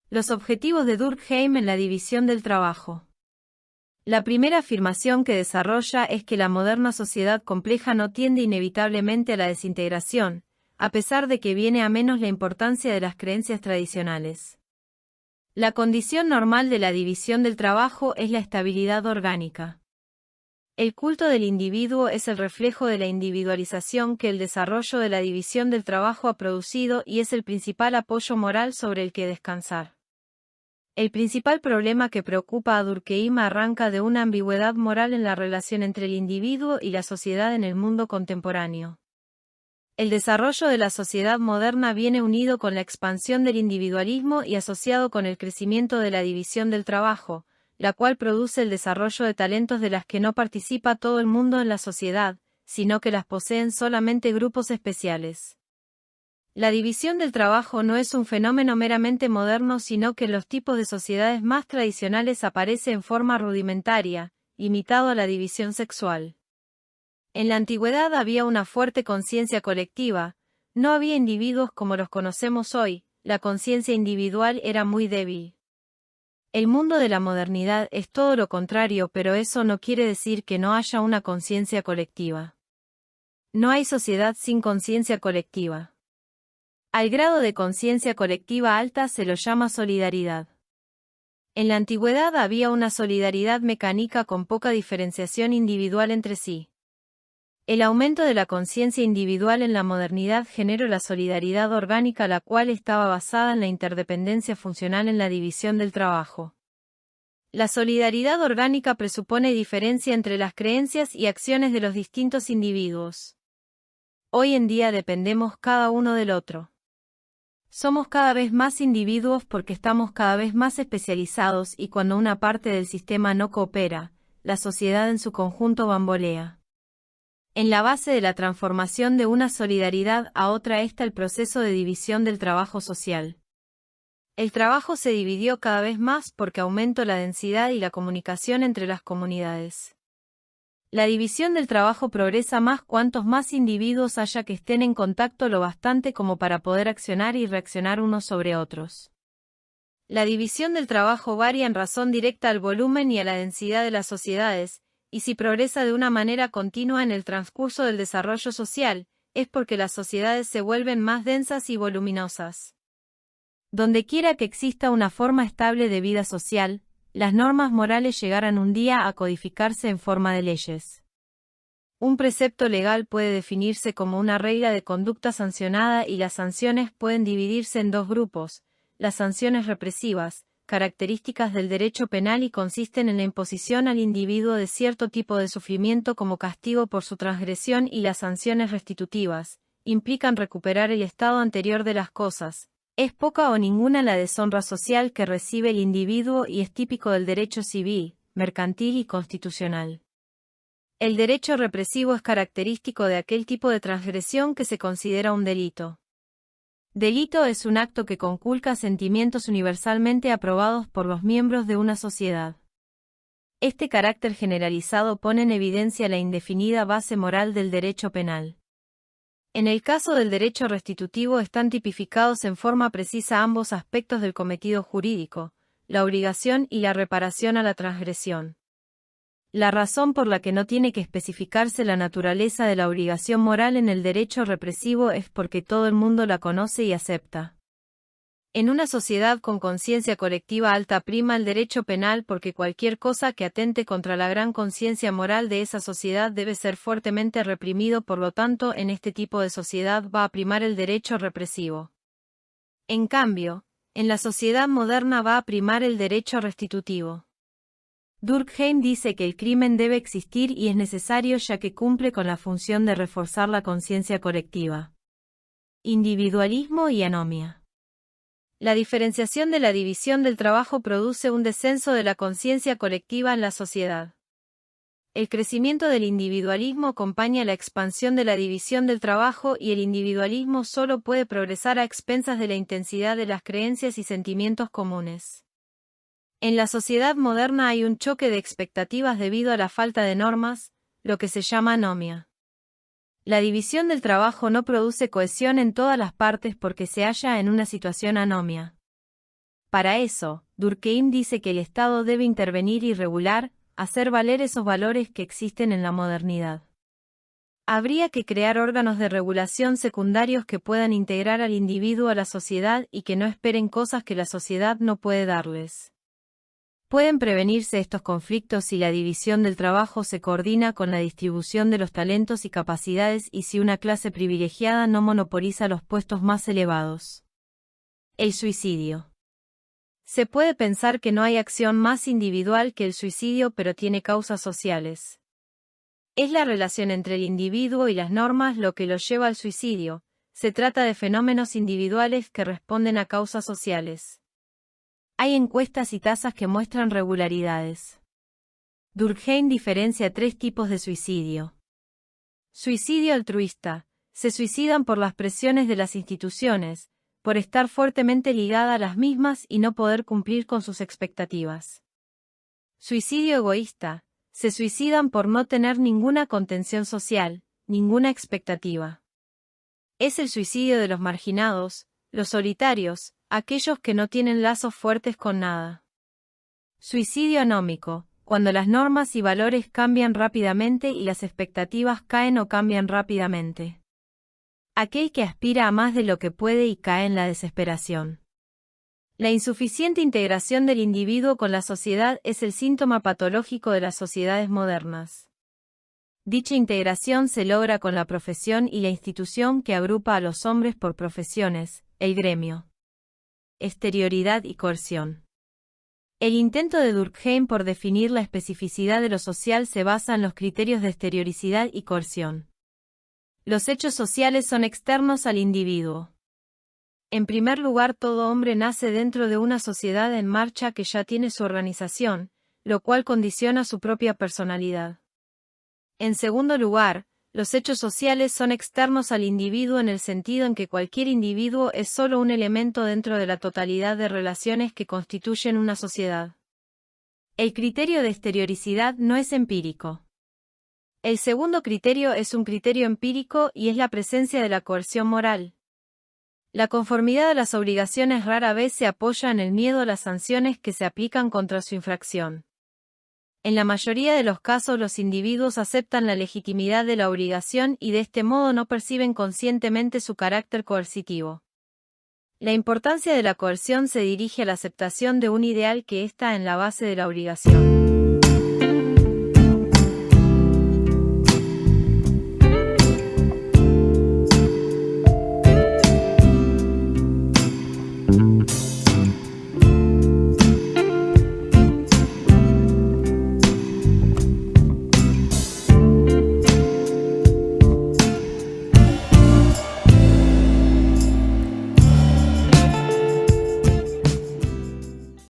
Los objetivos de Durkheim en la división del trabajo. La primera afirmación que desarrolla es que la moderna sociedad compleja no tiende inevitablemente a la desintegración, a pesar de que viene a menos la importancia de las creencias tradicionales. La condición normal de la división del trabajo es la estabilidad orgánica. El culto del individuo es el reflejo de la individualización que el desarrollo de la división del trabajo ha producido y es el principal apoyo moral sobre el que descansar. El principal problema que preocupa a Durkheim arranca de una ambigüedad moral en la relación entre el individuo y la sociedad en el mundo contemporáneo. El desarrollo de la sociedad moderna viene unido con la expansión del individualismo y asociado con el crecimiento de la división del trabajo, la cual produce el desarrollo de talentos de las que no participa todo el mundo en la sociedad, sino que las poseen solamente grupos especiales. La división del trabajo no es un fenómeno meramente moderno, sino que en los tipos de sociedades más tradicionales aparece en forma rudimentaria, imitado a la división sexual. En la antigüedad había una fuerte conciencia colectiva, no había individuos como los conocemos hoy, la conciencia individual era muy débil. El mundo de la modernidad es todo lo contrario, pero eso no quiere decir que no haya una conciencia colectiva. No hay sociedad sin conciencia colectiva. Al grado de conciencia colectiva alta se lo llama solidaridad. En la antigüedad había una solidaridad mecánica con poca diferenciación individual entre sí. El aumento de la conciencia individual en la modernidad generó la solidaridad orgánica, la cual estaba basada en la interdependencia funcional en la división del trabajo. La solidaridad orgánica presupone diferencia entre las creencias y acciones de los distintos individuos. Hoy en día dependemos cada uno del otro. Somos cada vez más individuos porque estamos cada vez más especializados y cuando una parte del sistema no coopera, la sociedad en su conjunto bambolea. En la base de la transformación de una solidaridad a otra está el proceso de división del trabajo social. El trabajo se dividió cada vez más porque aumentó la densidad y la comunicación entre las comunidades. La división del trabajo progresa más cuantos más individuos haya que estén en contacto lo bastante como para poder accionar y reaccionar unos sobre otros. La división del trabajo varía en razón directa al volumen y a la densidad de las sociedades, y si progresa de una manera continua en el transcurso del desarrollo social, es porque las sociedades se vuelven más densas y voluminosas. Dondequiera que exista una forma estable de vida social, las normas morales llegarán un día a codificarse en forma de leyes. Un precepto legal puede definirse como una regla de conducta sancionada y las sanciones pueden dividirse en dos grupos: las sanciones represivas, características del derecho penal y consisten en la imposición al individuo de cierto tipo de sufrimiento como castigo por su transgresión, y las sanciones restitutivas, implican recuperar el estado anterior de las cosas. Es poca o ninguna la deshonra social que recibe el individuo y es típico del derecho civil, mercantil y constitucional. El derecho represivo es característico de aquel tipo de transgresión que se considera un delito. Delito es un acto que conculca sentimientos universalmente aprobados por los miembros de una sociedad. Este carácter generalizado pone en evidencia la indefinida base moral del derecho penal. En el caso del derecho restitutivo están tipificados en forma precisa ambos aspectos del cometido jurídico, la obligación y la reparación a la transgresión. La razón por la que no tiene que especificarse la naturaleza de la obligación moral en el derecho represivo es porque todo el mundo la conoce y acepta. En una sociedad con conciencia colectiva alta prima el derecho penal porque cualquier cosa que atente contra la gran conciencia moral de esa sociedad debe ser fuertemente reprimido, por lo tanto en este tipo de sociedad va a primar el derecho represivo. En cambio, en la sociedad moderna va a primar el derecho restitutivo. Durkheim dice que el crimen debe existir y es necesario ya que cumple con la función de reforzar la conciencia colectiva. Individualismo y anomia. La diferenciación de la división del trabajo produce un descenso de la conciencia colectiva en la sociedad. El crecimiento del individualismo acompaña la expansión de la división del trabajo y el individualismo solo puede progresar a expensas de la intensidad de las creencias y sentimientos comunes. En la sociedad moderna hay un choque de expectativas debido a la falta de normas, lo que se llama anomia. La división del trabajo no produce cohesión en todas las partes porque se halla en una situación anomia. Para eso, Durkheim dice que el Estado debe intervenir y regular, hacer valer esos valores que existen en la modernidad. Habría que crear órganos de regulación secundarios que puedan integrar al individuo a la sociedad y que no esperen cosas que la sociedad no puede darles. Pueden prevenirse estos conflictos si la división del trabajo se coordina con la distribución de los talentos y capacidades y si una clase privilegiada no monopoliza los puestos más elevados. El suicidio. Se puede pensar que no hay acción más individual que el suicidio, pero tiene causas sociales. Es la relación entre el individuo y las normas lo que lo lleva al suicidio. Se trata de fenómenos individuales que responden a causas sociales. Hay encuestas y tasas que muestran regularidades. Durkheim diferencia 3 tipos de suicidio. Suicidio altruista. Se suicidan por las presiones de las instituciones, por estar fuertemente ligada a las mismas y no poder cumplir con sus expectativas. Suicidio egoísta. Se suicidan por no tener ninguna contención social, ninguna expectativa. Es el suicidio de los marginados, los solitarios, aquellos que no tienen lazos fuertes con nada. Suicidio anómico, cuando las normas y valores cambian rápidamente y las expectativas caen o cambian rápidamente. Aquel que aspira a más de lo que puede y cae en la desesperación. La insuficiente integración del individuo con la sociedad es el síntoma patológico de las sociedades modernas. Dicha integración se logra con la profesión y la institución que agrupa a los hombres por profesiones, el gremio. Exterioridad y coerción. El intento de Durkheim por definir la especificidad de lo social se basa en los criterios de exterioricidad y coerción. Los hechos sociales son externos al individuo. En primer lugar, todo hombre nace dentro de una sociedad en marcha que ya tiene su organización, lo cual condiciona su propia personalidad. En segundo lugar, los hechos sociales son externos al individuo en el sentido en que cualquier individuo es solo un elemento dentro de la totalidad de relaciones que constituyen una sociedad. El criterio de exterioricidad no es empírico. El segundo criterio es un criterio empírico y es la presencia de la coerción moral. La conformidad a las obligaciones rara vez se apoya en el miedo a las sanciones que se aplican contra su infracción. En la mayoría de los casos los individuos aceptan la legitimidad de la obligación y de este modo no perciben conscientemente su carácter coercitivo. La importancia de la coerción se dirige a la aceptación de un ideal que está en la base de la obligación.